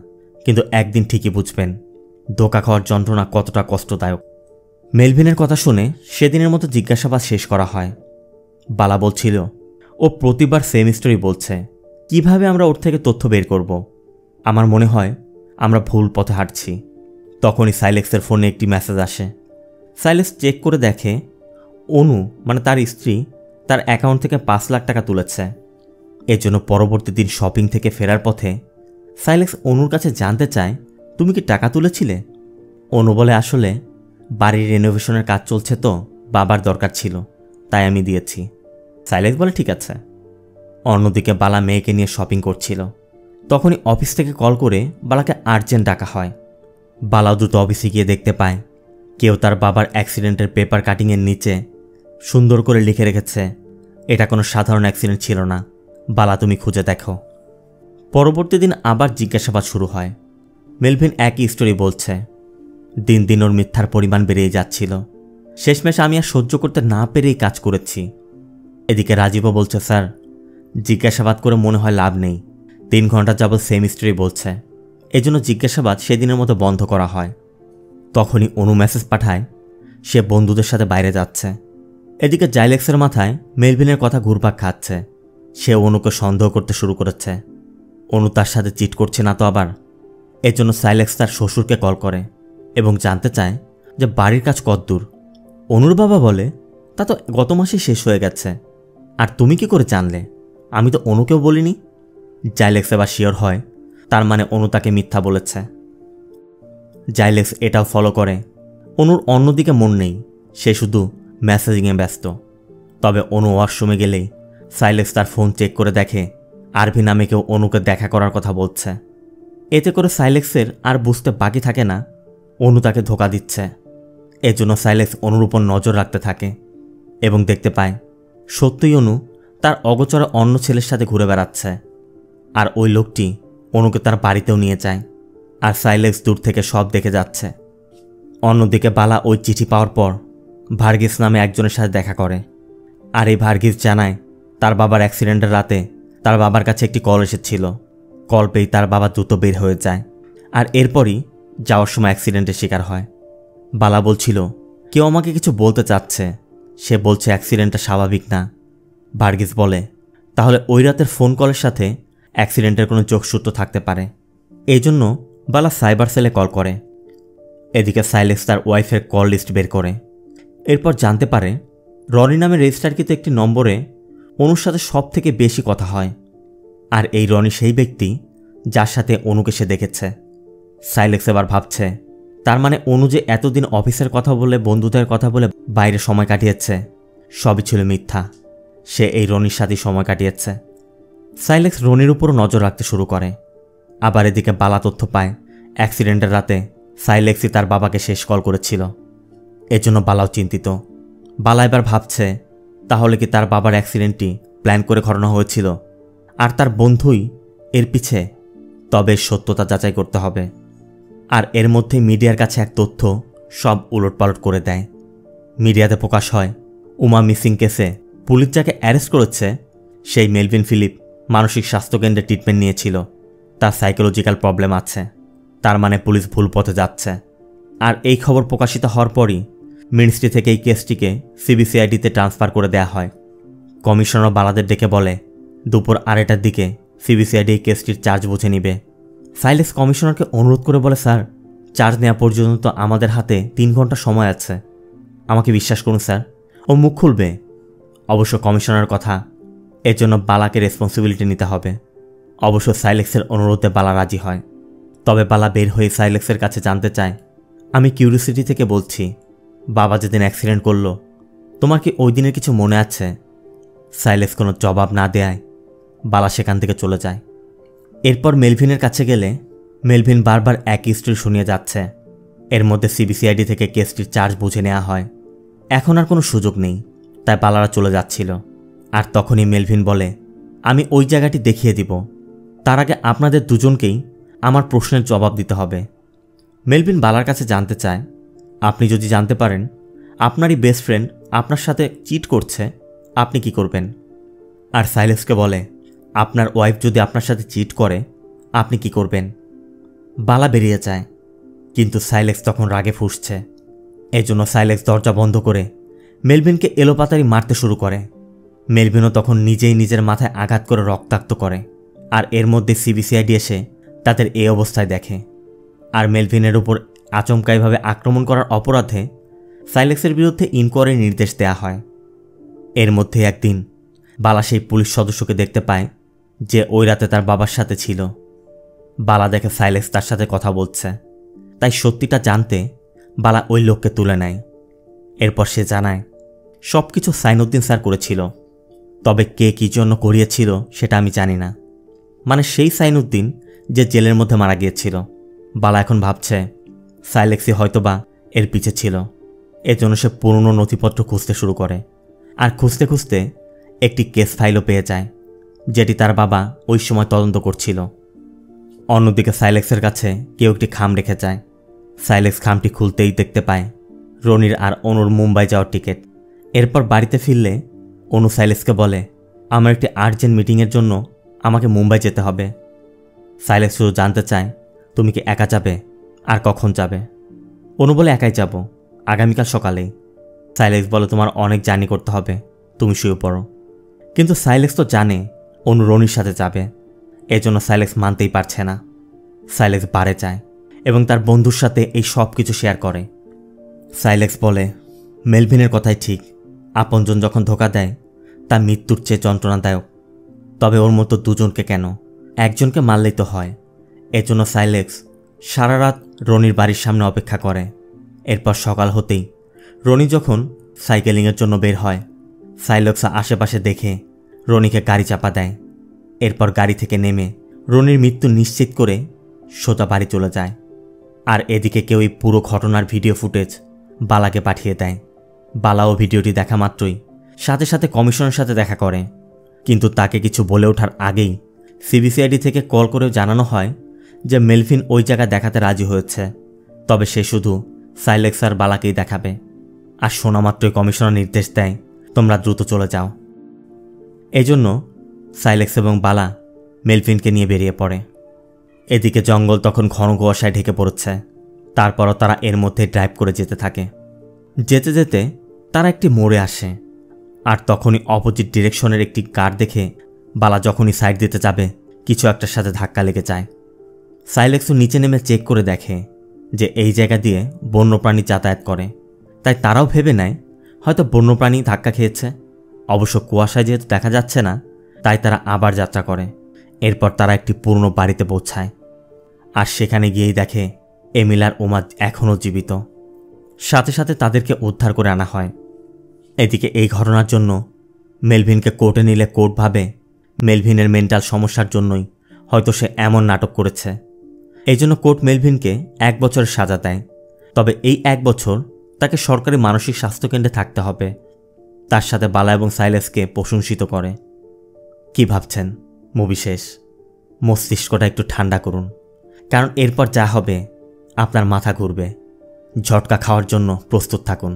কিন্তু একদিন ঠিকই বুঝবেন ধোঁকা খাওয়ার যন্ত্রণা কতটা কষ্টদায়ক। মেলভিনের কথা শুনে সেদিনের মতো জিজ্ঞাসাবাদ শেষ করা হয়। বালা বলছিল, ও প্রতিবার সেম স্টোরি বলছে, কিভাবে আমরা ওর থেকে তথ্য বের করব? আমার মনে হয় আমরা ভুল পথে হাঁটছি। তখনই সাইলেক্সের ফোনে একটি মেসেজ আসে। সাইলেক্স চেক করে দেখে অনু মানে তার স্ত্রী তার অ্যাকাউন্ট থেকে 5 লাখ টাকা তুলেছে। এর জন্য পরবর্তী দিন শপিং থেকে ফেরার পথে সাইলেক্স অনুর কাছে জানতে চায়, তুমি কি টাকা তুলেছিলে? অনু বলে, আসলে বাড়ির রেনোভেশনের কাজ চলছে তো বাবার দরকার ছিল, তাই আমি দিয়েছি। সাইলেক্স বলে, ঠিক আছে। অন্যদিকে বালা মেয়েকে নিয়ে শপিং করছিল। তখনই অফিস থেকে কল করে বালাকে আর্জেন্ট ডাকা হয়। বালাও দ্রুত অফিসে গিয়ে দেখতে পায় কেউ তার বাবার অ্যাক্সিডেন্টের পেপার কাটিংয়ের নিচে সুন্দর করে লিখে রেখেছে, এটা কোনো সাধারণ অ্যাক্সিডেন্ট ছিল না, বালা তুমি খুঁজে দেখো। পরবর্তী দিন আবার জিজ্ঞাসাবাদ শুরু হয়। মেলভিন একই স্টোরি বলছে। দিন দিন ওর মিথ্যার পরিমাণ বেড়েই যাচ্ছিল। শেষমেশ আমি আর সহ্য করতে না পেরেই কাজ করেছি। এদিকে রাজীবও বলছে, স্যার জিজ্ঞাসাবাদ করে মনে হয় লাভ নেই, 3 ঘন্টা যাবৎ সেম স্টোরি বলছে, এজন্য জিজ্ঞাসাবাদ সেদিনের মতো বন্ধ করা হয়। তখনই অনু মেসেজ পাঠায় সে বন্ধুদের সাথে বাইরে যাচ্ছে। এদিকে জাইলেক্সের মাথায় মেলভিনের কথা ঘুরপাক খাচ্ছে। সে অনুকে সন্দেহ করতে শুরু করেছে, অনু তার সাথে চিট করছে না তো আবার। এজন্য সাইলেক্স তার শ্বশুরকে কল করে এবং জানতে চায় যে বাড়ির কাজ কতদূর। অনুর বাবা বলে, তা তো গত মাসেই শেষ হয়ে গেছে, আর তুমি কি করে জানলে? আমি তো অনুকেও বলিনি। জাইলেক্স এবার শিওর হয়, তার মানে অনু তাকে মিথ্যা বলেছে। জাইলেক্স এটাও ফলো করে। অনুর অন্যদিকে মন নেই, সে শুধু মেসেজিংয়ে ব্যস্ত। তবে অনু ওয়াশরুমে গেলেই সাইলেক্স তার ফোন চেক করে দেখে আরভি নামে কেউ অনুকে দেখা করার কথা বলছে। এতে করে সাইলেক্সের আর বুঝতে বাকি থাকে না অনু তাকে ধোঁকা দিচ্ছে। এজন্য সাইলেক্স অনুর উপর নজর রাখতে থাকে এবং দেখতে পায় সত্যই অনু তার অগোচরে অন্য ছেলের সাথে ঘুরে বেড়াচ্ছে। আর ওই লোকটি অনুকে তার বাড়িতেও নিয়ে যায়, আর সাইলেক্স দূর থেকে সব দেখে যাচ্ছে। অন্যদিকে বালা ওই চিঠি পাওয়ার পর ভার্গিস নামে একজনের সাথে দেখা করে। আর এই ভার্গিস জানায় তার বাবার অ্যাক্সিডেন্টের রাতে তার বাবার কাছে একটি কল এসেছিল। কল পেয়ে তার বাবা দ্রুত বের হয়ে যায়, আর এরপরই যাওয়ার সময় অ্যাক্সিডেন্টের শিকার হয়। বালা বলছিল কেউ আমাকে কিছু বলতে চাচ্ছে, সে বলছে অ্যাক্সিডেন্টটা স্বাভাবিক না। ভার্গিস বলে, তাহলে ওই রাতের ফোন কলের সাথে অ্যাক্সিডেন্টের কোনো যোগসূত্র থাকতে পারে। এই জন্য বালা সাইবার সেলে কল করে। এদিকে সাইলেক্স তার ওয়াইফের কল লিস্ট বের করে। এরপর জানতে পারে রনি নামে রেজিস্টারকৃত একটি নম্বরে অনুর সাথে সব থেকে বেশি কথা হয়, আর এই রনি সেই ব্যক্তি যার সাথে অনুকে সে দেখেছে। সাইলেক্স এবার ভাবছে, তার মানে অনু যে এতদিন অফিসের কথা বলে বন্ধুদের কথা বলে বাইরে সময় কাটিয়েছে সবই ছিল মিথ্যা, সে এই রনির সাথে সময় কাটিয়েছে। সাইলেক্স রনির উপরও নজর রাখতে শুরু করে। আবার এদিকে বালা তথ্য পায় অ্যাক্সিডেন্টের রাতে সাইলেক্সই তার বাবাকে শেষ কল করেছিল। এজন্য বালাও চিন্তিত। বালা এবার ভাবছে, তাহলে কি তার বাবার অ্যাক্সিডেন্টটি প্ল্যান করে ঘটানো হয়েছিল আর তার বন্ধুই এর পিছে? তবে সত্যতা যাচাই করতে হবে। আর এর মধ্যে মিডিয়ার কাছে এক তথ্য সব উলটপালট করে দেয়। মিডিয়াতে প্রকাশ হয় উমা মিসিং কেসে পুলিশ যাকে অ্যারেস্ট করেছে সেই মেলভিন ফিলিপ মানসিক স্বাস্থ্যকেন্দ্রে ট্রিটমেন্ট নিয়েছিল, তার সাইকোলজিক্যাল প্রবলেম আছে। তার মানে পুলিশ ভুল পথে যাচ্ছে। আর এই খবর প্রকাশিত হওয়ার পরই মিনিস্ট্রি থেকে এই কেসটিকে সিবিসিআইডিতে ট্রান্সফার করে দেওয়া হয়। কমিশনার বালাদের ডেকে বলে দুপুর 2:30টার দিকে সিবিসিআইডি এই কেসটির চার্জ বুঝে নিবে। সাইলেক্স কমিশনারকে অনুরোধ করে বলে, স্যার চার্জ নেওয়া পর্যন্ত আমাদের হাতে 3 ঘন্টা সময় আছে, আমাকে বিশ্বাস করুন স্যার, ও মুখ খুলবে। অবশ্য কমিশনার কথা, এর জন্য বালাকে রেসপন্সিবিলিটি নিতে হবে। অবশ্য সাইলেক্সের অনুরোধে বালা রাজি হয়। তবে বালা বের হয়ে সাইলেক্সের কাছে জানতে চায়, আমি কিউরিওসিটি থেকে বলছি, বাবা যেদিন অ্যাক্সিডেন্ট করলো তোমার কি ওই দিনের কিছু মনে আছে? সাইলেক্স কোনো জবাব না দেয় বালা সেখান থেকে চলে যায়। এরপর মেলভিনের কাছে গেলে মেলভিন বারবার একই স্টোরি শুনিয়ে যাচ্ছে। এর মধ্যে সিবিসিআইডি থেকে কেসটির চার্জ বুঝে নেওয়া হয়। এখন আর কোনো সুযোগ নেই, তাই বালারা চলে যাচ্ছিল। আর তখনই মেলভিন বলে, আমি ওই জায়গাটি দেখিয়ে দিব, তার আগে আপনাদের দুজনকেই আমার প্রশ্নের জবাব দিতে হবে। মেলভিন বালার কাছে জানতে চায়, আপনি যদি জানতে পারেন আপনারই বেস্ট ফ্রেন্ড আপনার সাথে চিট করছে আপনি কি করবেন? আর সাইলেক্সকে বলে, আপনার ওয়াইফ যদি আপনার সাথে চিট করে আপনি কি করবেন? বালা বেরিয়ে যায়, কিন্তু সাইলেক্স তখন রাগে ফুঁসছে। এজন্য সাইলেক্স দরজা বন্ধ করে মেলভিনকে এলোপাতাড়ি মারতে শুরু করে। মেলভিনও তখন নিজেই নিজের মাথায় আঘাত করে রক্তাক্ত করে। আর এর মধ্যে সিবিসিআইডি এসে তাদের এই অবস্থায় দেখে। আর মেলভিনের উপর আচমকাইভাবে আক্রমণ করার অপরাধে সাইলেক্সের বিরুদ্ধে ইনকোয়ারির নির্দেশ দেয়া হয়। এর মধ্যে একদিন বালা সেই পুলিশ সদস্যকে দেখতে পায় যে ওই রাতে তার বাবার সাথে ছিল। বালা দেখে সাইলেক্স তার সাথে কথা বলছে, তাই সত্যিটা জানতে বালা ওই লোককে তুলে নেয়। এরপর সে জানায় সব কিছু সাইনুদ্দিন স্যার করেছিল, তবে কে কী জন্য করিয়েছিল সেটা আমি জানি না। মানে সেই সাইনুদ্দিন যে জেলের মধ্যে মারা গিয়েছিল। বালা এখন ভাবছে সাইলেক্সই হয়তোবা এর পিছে ছিল। এজন্য সে পুরনো নথিপত্র খুঁজতে শুরু করে, আর খুঁজতে খুঁজতে একটি কেস ফাইলও পেয়ে যায়, যেটি তার বাবা ওই সময় তদন্ত করছিল। অন্যদিকে সাইলেক্সের কাছে কেউ একটি খাম রেখে যায়। সাইলেক্স খামটি খুলতেই দেখতে পায় রনির আর অনুর মুম্বাই যাওয়ার টিকিট। এরপর বাড়িতে ফিরলে অনু সাইলেক্সকে বলে, আমার একটি আর্জেন্ট মিটিংয়ের জন্য আমাকে মুম্বাই যেতে হবে। সাইলেক্স শুধু জানতে চায় তুমি কি একা যাবে আর কখন যাবে। অনু বলে একাই যাব, আগামীকাল সকালেই। সাইলেক্স বলে তোমার অনেক জার্নি করতে হবে, তুমি শুয়ে পড়ো। কিন্তু সাইলেক্স তো জানে অনু রনির সাথে যাবে, এজন্য সাইলেক্স মানতেই পারছে না। সাইলেক্স বারে যায় এবং তার বন্ধুর সাথে এই সব কিছু শেয়ার করে। সাইলেক্স বলে মেলভিনের কথাই ঠিক, আপনজন যখন ধোকা দেয় তা মৃত্যুর চেয়ে যন্ত্রণাদায়ক। তবে ওর মতো দুজনকে কেন, একজনকে মারলেই তো হয়। এজন্য সাইলেক্স সারা রাত রনির বাড়ির সামনে অপেক্ষা করে। এরপর সকাল হতেই রনি যখন সাইকেলিংয়ের জন্য বের হয়, সাইলেক্স আশেপাশে দেখে রনিকে গাড়ি চাপা দেয়। এরপর গাড়ি থেকে নেমে রনির মৃত্যু নিশ্চিত করে সোজা বাড়ি চলে যায়। আর এদিকে কেউ এই পুরো ঘটনার ভিডিও ফুটেজ বালাকে পাঠিয়ে দেয়। বালাও ভিডিওটি দেখা মাত্রই সাথে সাথে কমিশনের সাথে দেখা করে, কিন্তু তাকে কিছু বলে ওঠার আগেই সিবিসিআইডি থেকে কল করে জানানো হয় যে মেলভিন ওই জায়গা দেখাতে রাজি হয়েছে, তবে সে শুধু সাইলেক্স আর বালাকেই দেখাবে। আর শোনা মাত্রই কমিশনার নির্দেশ দেয় তোমরা দ্রুত চলে যাও। এজন্য সাইলেক্স এবং বালা মেলভিনকে নিয়ে বেরিয়ে পড়ে। এদিকে জঙ্গল তখন ঘন কুয়াশায় ঢেকে পড়েছে। তারপরও তারা এর মধ্যে ড্রাইভ করে যেতে থাকে। যেতে যেতে তারা একটি মোড়ে আসে, আর তখনই অপোজিট ডিরেকশনের একটি কার দেখে বালা যখনই সাইড দিতে যাবে কিছু একটার সাথে ধাক্কা লেগে যায়। সাইলেক্সও নিচে নেমে চেক করে দেখে যে এই জায়গা দিয়ে বন্যপ্রাণী যাতায়াত করে, তাই তারাও ভেবে নেয় হয়তো বন্যপ্রাণী ধাক্কা খেয়েছে। অবশ্য কুয়াশায় যেহেতু দেখা যাচ্ছে না, তাই তারা আবার যাত্রা করে। এরপর তারা একটি পুরনো বাড়িতে পৌঁছায়, আর সেখানে গিয়েই দেখে এমিল আর উমা এখনও জীবিত। সাথে সাথে তাদেরকে উদ্ধার করে আনা হয়। এদিকে এই ঘটনার জন্য মেলভিনকে কোর্টে নিলে কোর্ট ভাবে মেলভিনের মেন্টাল সমস্যার জন্যই হয়তো সে এমন নাটক করেছে। এই জন্য কোর্ট মেলভিনকে 1 বছরের সাজা দেয়, তবে এই 1 বছর তাকে সরকারি মানসিক স্বাস্থ্যকেন্দ্রে থাকতে হবে। তার সাথে বালা এবং সাইলেক্সকে প্রশংসিত করে। কি ভাবছেন মুভি শেষ? মস্তিষ্কটা একটু ঠান্ডা করুন, কারণ এরপর যা হবে আপনার মাথা ঘুরবে। ঝটকা খাওয়ার জন্য প্রস্তুত থাকুন।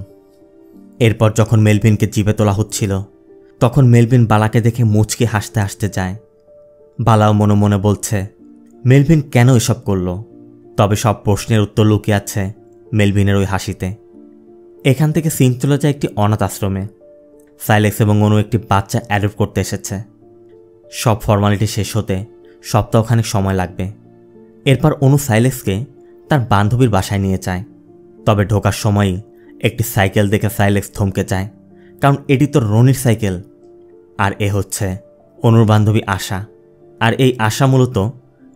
এরপর যখন মেলভিনকে জিভে তোলা হচ্ছিল, তখন মেলভিন বালাকে দেখে মুচকি হাসতে হাসতে যায়। বালাও মনে মনে বলছে মেলভিন কেন এসব করল, তবে সব প্রশ্নের উত্তর লুকিয়ে আছে মেলভিনের ওই হাসিতে। এখান থেকে সিন চলে যায় একটি অনাথ আশ্রমে। সাইলেক্স এবং অনু একটি বাচ্চা অ্যাডপ্ট করতে এসেছে। সব ফর্মালিটি শেষ হতে সপ্তাহখানেক সময় লাগবে। এরপর অনু সাইলেক্সকে তার বান্ধবীর বাসায় নিয়ে যায়, তবে ঢোকার সময়ই একটি সাইকেল দেখে সাইলেক্স থমকে যায়, কারণ এটি তো রনির সাইকেল। আর এ হচ্ছে অনুর বান্ধবী আশা, আর এই আশা মূলত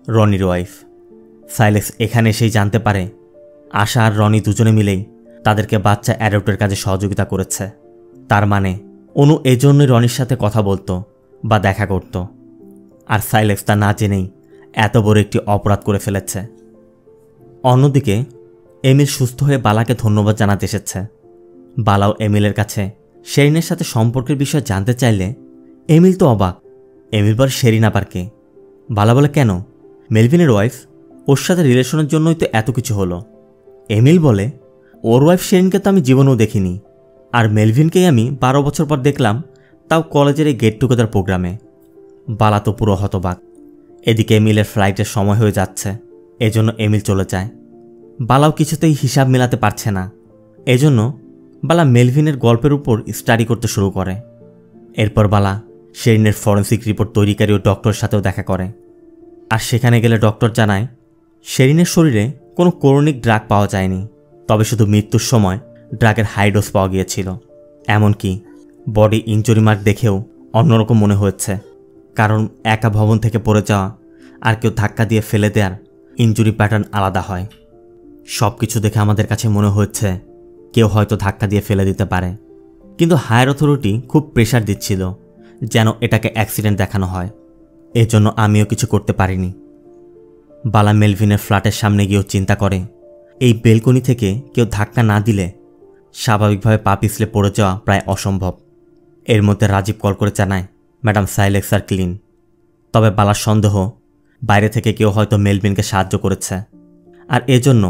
রনির ওয়াইফ। সাইলেক্স এখানে এসেই জানতে পারে আশা আর রনি দুজনে মিলেই তাদেরকে বাচ্চা অ্যাডপ্টের কাজে সহযোগিতা করেছে। তার মানে অনু এজন্যই রনির সাথে কথা বলতো বা দেখা করত, আর সাইলেক্স তা না জেনেই এত বড় একটি অপরাধ করে ফেলেছে। অন্যদিকে এমিল সুস্থ হয়ে বালাকে ধন্যবাদ জানাতে এসেছে। বালাও এমিলের কাছে শেরিনের সাথে সম্পর্কের বিষয়ে জানতে চাইলে এমিল তো অবাক। এমিল বলে শেরিন আবার কে? বালা বলে কেন, মেলভিনের ওয়াইফ, ওর সাথে রিলেশনের জন্যই তো এত কিছু হলো। এমিল বলে ওর ওয়াইফ শেরিনকে তো আমি জীবনেও দেখিনি, আর মেলভিনকেই আমি 12 বছর পর দেখলাম, তাও কলেজের এই গেট টুগেদার প্রোগ্রামে। বালা তো পুরো হতবাক। এদিকে এমিলের ফ্লাইটের সময় হয়ে যাচ্ছে, এজন্য এমিল চলে যায়। বালাও কিছুতেই হিসাব মেলাতে পারছে না, এজন্য বালা মেলভিনের গল্পের উপর স্টাডি করতে শুরু করে। এরপর বালা শেরিনের ফরেন্সিক রিপোর্ট তৈরিকারী ও ডক্টরের সাথেও দেখা করে, আর সেখানে গেলে ডক্টর জানায় শেরিনের শরীরে কোনো ক্রনিক ড্রাগ পাওয়া যায়নি, তবে শুধু মৃত্যুর সময় ড্রাগের হাই ডোজ পাওয়া গিয়েছিল। এমনকি বডি ইনজুরি মার্ক দেখেও অন্যরকম মনে হচ্ছে, কারণ একা ভবন থেকে পড়ে যাওয়া আর কেউ ধাক্কা দিয়ে ফেলে দেওয়ার ইনজুরি প্যাটার্ন আলাদা হয়। সব কিছু দেখে আমাদের কাছে মনে হচ্ছে কেউ হয়তো ধাক্কা দিয়ে ফেলে দিতে পারে, কিন্তু হায়ার অথরিটি খুব প্রেশার দিচ্ছিল যেন এটাকে অ্যাক্সিডেন্ট দেখানো হয়। এজন্য আমিও কিছু করতে পারিনি। বালা মেলভিনের ফ্ল্যাটের সামনে গিয়েও চিন্তা করে এই বেলকনি থেকে কেউ ধাক্কা না দিলে স্বাভাবিকভাবে পা পিছলে পড়ে যাওয়া প্রায় অসম্ভব। এর মধ্যে রাজীব কল করে জানায় ম্যাডাম সাইলেক্স আর ক্লিন। তবে বালার সন্দেহ বাইরে থেকে কেউ হয়তো মেলভিনকে সাহায্য করেছে, আর এজন্য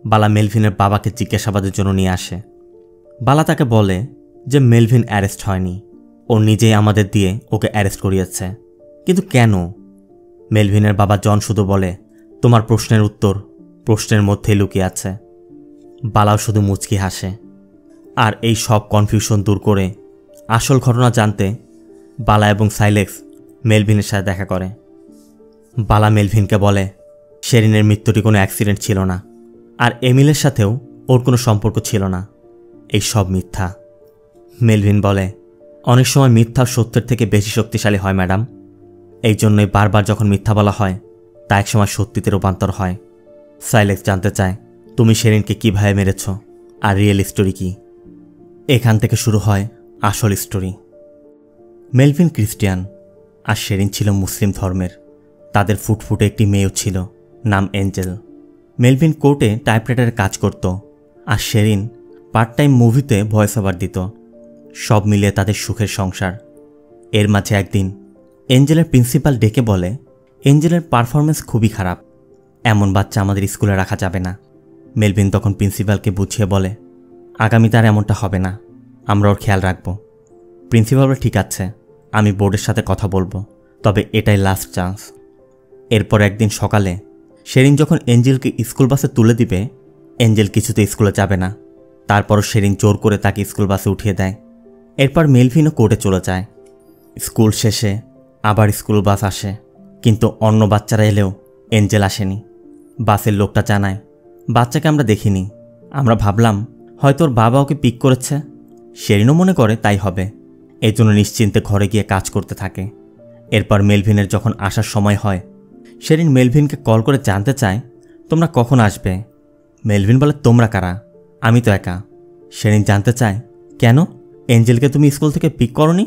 বালা মেলভিনের বাবাকে জিজ্ঞাসাবাদের জন্য নিয়ে আসে। বালা তাকে বলে যে মেলভিন অ্যারেস্ট হয়নি, ও নিজেই আমাদের দিয়ে ওকে অ্যারেস্ট করিয়েছে। কিন্তু কেন? মেলভিনের বাবা জন শুধু বলে তোমার প্রশ্নের উত্তর প্রশ্নের মধ্যেই লুকিয়ে আছে। বালাও শুধু মুচকি হাসে। আর এই সব কনফিউশন দূর করে আসল ঘটনা জানতে বালা এবং সাইলেক্স মেলভিনের সাথে দেখা করে। বালা মেলভিনকে বলে শেরিনের মৃত্যুটি কোনো অ্যাক্সিডেন্ট ছিল না, আর এমিলের সাথেও ওর কোনো সম্পর্ক ছিল না, এই সব মিথ্যা। মেলভিন বলে অনেক সময় মিথ্যা সত্যের থেকে বেশি শক্তিশালী হয় ম্যাডাম, এই জন্যই বারবার যখন মিথ্যা বলা হয় তা একসময় সত্যিতে রূপান্তর হয়। সাইলেক্স জানতে চায় তুমি শেরিনকে কীভাবে মেরেছ আর রিয়েল স্টোরি কি। এখান থেকে শুরু হয় আসল স্টোরি। মেলভিন খ্রিস্টিয়ান আর শেরিন ছিল মুসলিম ধর্মের। তাদের ফুটফুটে একটি মেয়েও ছিল, নাম এঞ্জেল। মেলভিন কোর্টে টাইপরাইটারে কাজ করত, আর শেরিন পার্ট টাইম মুভিতে ভয়েস ওভার দিত। সব মিলিয়ে তাদের সুখের সংসার। এর মাঝে একদিন এঞ্জেলের প্রিন্সিপাল ডেকে বলে এঞ্জেলের পারফরমেন্স খুবই খারাপ, এমন বাচ্চা আমাদের স্কুলে রাখা যাবে না। মেলভিন তখন প্রিন্সিপালকে বুঝিয়ে বলে আগামীতে আর এমনটা হবে না, আমরা ওর খেয়াল রাখব। প্রিন্সিপাল বলে ঠিক আছে, আমি বোর্ডের সাথে কথা বলবো, তবে এটাই লাস্ট চান্স। এরপর একদিন সকালে শেরিন যখন এঞ্জেলকে স্কুল বাসে তুলে দিবে, এঞ্জেল কিছুতে স্কুলে যাবে না। তারপরও শেরিন জোর করে তাকে স্কুল বাসে উঠিয়ে দেয়। এরপর মেলভিনও কোর্টে চলে যায়। স্কুল শেষে আবার স্কুল বাস আসে, কিন্তু অন্য বাচ্চারা এলেও এঞ্জেল আসেনি। বাসের লোকটা জানায় বাচ্চাকে আমরা দেখিনি, আমরা ভাবলাম হয়তো ওর বাবা ওকে পিক করেছে। শেরিনও মনে করে তাই হবে, এই জন্য নিশ্চিন্তে ঘরে গিয়ে কাজ করতে থাকে। এরপর মেলভিনের যখন আসার সময় হয়, শেরিন মেলভিনকে কল করে জানতে চায় তোমরা কখন আসবে। মেলভিন বলে তোমরা কারা, আমি তো একা। শেরিন জানতে চায় কেন, এঞ্জেলকে তুমি স্কুল থেকে পিক করনি?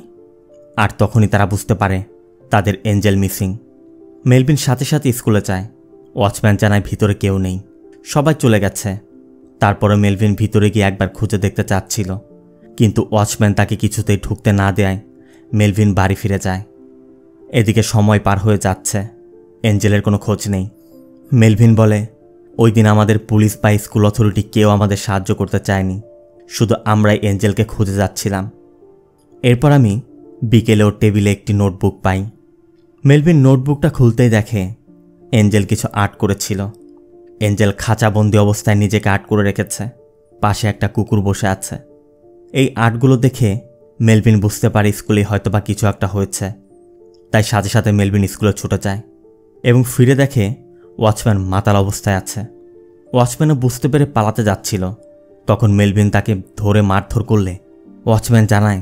আর তখনই তারা বুঝতে পারে তাদের এঞ্জেল মিসিং। মেলভিন সাথে সাথে স্কুলে যায়। ওয়াচম্যান জানায় ভিতরে কেউ নেই, সবাই চলে গেছে। তারপরে মেলভিন ভিতরে গিয়ে একবার খুঁজে দেখতে চাচ্ছিল, কিন্তু ওয়াচম্যান তাকে কিছুতেই ঢুকতে না দেয় মেলভিন বাড়ি ফিরে যায়। এদিকে সময় পার হয়ে যাচ্ছে, এঞ্জেলের কোনো খোঁজ নেই। মেলভিন বলে ওই দিন আমাদের পুলিশ বা স্কুল অথরিটি কেউ আমাদের সাহায্য করতে চায়নি, শুধু আমরাই এঞ্জেলকে খুঁজে যাচ্ছিলাম। এরপর আমি বিকেলে ওর টেবিলে একটি নোটবুক পাই। মেলভিন নোটবুকটা খুলতেই দেখে এঞ্জেল কিছু আর্ট করেছিল। এঞ্জেল খাঁচাবন্দি অবস্থায় নিজেকে আর্ট করে রেখেছে, পাশে একটা কুকুর বসে আছে। এই আর্টগুলো দেখে মেলভিন বুঝতে পারে স্কুলে হয়তোবা কিছু একটা হয়েছে। তাই সাথে সাথে মেলভিন স্কুলে ছুটে যায় এবং ফিরে দেখে ওয়াচম্যান মাতাল অবস্থায় আছে। ওয়াচম্যানও বুঝতে পেরে পালাতে যাচ্ছিল, তখন মেলভিন তাকে ধরে মারধর করলে ওয়াচম্যান জানায়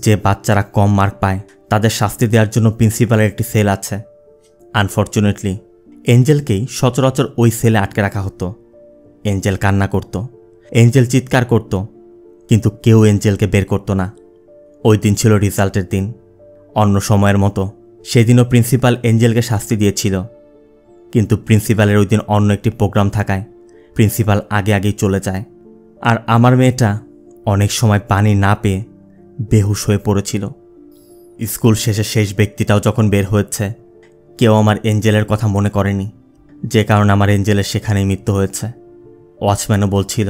যে বাচ্চারা কম মার্ক পায় তাদের শাস্তি দেওয়ার জন্য প্রিন্সিপালের একটি সেল আছে। আনফর্চুনেটলি এঞ্জেলকেই সচরাচর ওই সেলে আটকে রাখা হতো। এঞ্জেল কান্না করত, এঞ্জেল চিৎকার করত, কিন্তু কেউ এঞ্জেলকে বের করত না। ওই দিন ছিল রেজাল্টের দিন। অন্য সময়ের মতো সেদিনও প্রিন্সিপাল এঞ্জেলকে শাস্তি দিয়েছিল, কিন্তু প্রিন্সিপালের ওই দিন অন্য একটি প্রোগ্রাম থাকায় প্রিন্সিপাল আগেই চলে যায়। আর আমার মেয়েটা অনেক সময় পানি না পেয়ে বেহুশ হয়ে পড়েছিল। স্কুল শেষে শেষ ব্যক্তিটাও যখন বের হয়েছে, কেউ আমার এঞ্জেলের কথা মনে করেনি, যে কারণে আমার এঞ্জেলের সেখানেই মৃত্যু হয়েছে। ওয়াচম্যানও বলছিল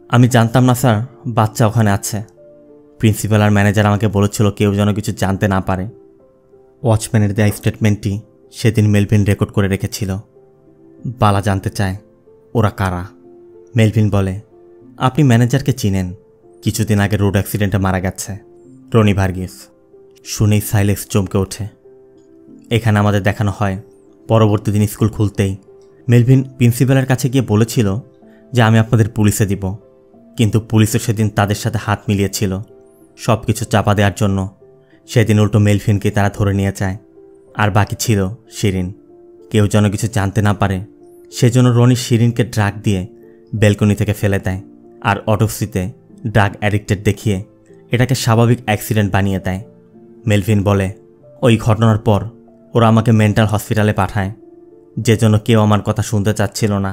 আমি জানতাম না স্যার বাচ্চা ওখানে আছে। প্রিন্সিপাল আর ম্যানেজার আমাকে বলেছিল কেউ যেন কিছু জানতে না পারে। ওয়াচম্যানের দেয়া স্টেটমেন্টটি সেদিন মেলভিন রেকর্ড করে রেখেছিল। বালা জানতে চায় ওরা কারা। মেলভিন বলে আপনি ম্যানেজারকে চিনেন, কিছুদিন আগে রোড অ্যাক্সিডেন্টে মারা গেছে, রনি ভার্গিস। শুনেই সাইলেক্স চমকে ওঠে। এখানে আমাদের দেখানো হয় পরবর্তী দিন স্কুল খুলতেই মেলভিন প্রিন্সিপালের কাছে গিয়ে বলেছিল যে আমি আপনাদের পুলিশে দিব, কিন্তু পুলিশও সেদিন তাদের সাথে হাত মিলিয়েছিল সব কিছু চাপা দেওয়ার জন্য। সেদিন উল্টো মেলভিনকে তারা ধরে নিয়ে যায়, আর বাকি ছিল শিরিন। কেউ যেন কিছু জানতে না পারে সেজন্য রনি শিরিনকে ড্রাগ দিয়ে ব্যালকনি থেকে ফেলে দেয় আর অটোপসিতে ড্রাগ অ্যাডিক্টেড দেখিয়ে এটাকে স্বাভাবিক অ্যাক্সিডেন্ট বানিয়ে দেয়। মেলভিন বলে, ওই ঘটনার পর ওরা আমাকে মেন্টাল হসপিটালে পাঠায়, যে জন্য কেউ আমার কথা শুনতে চাচ্ছিল না।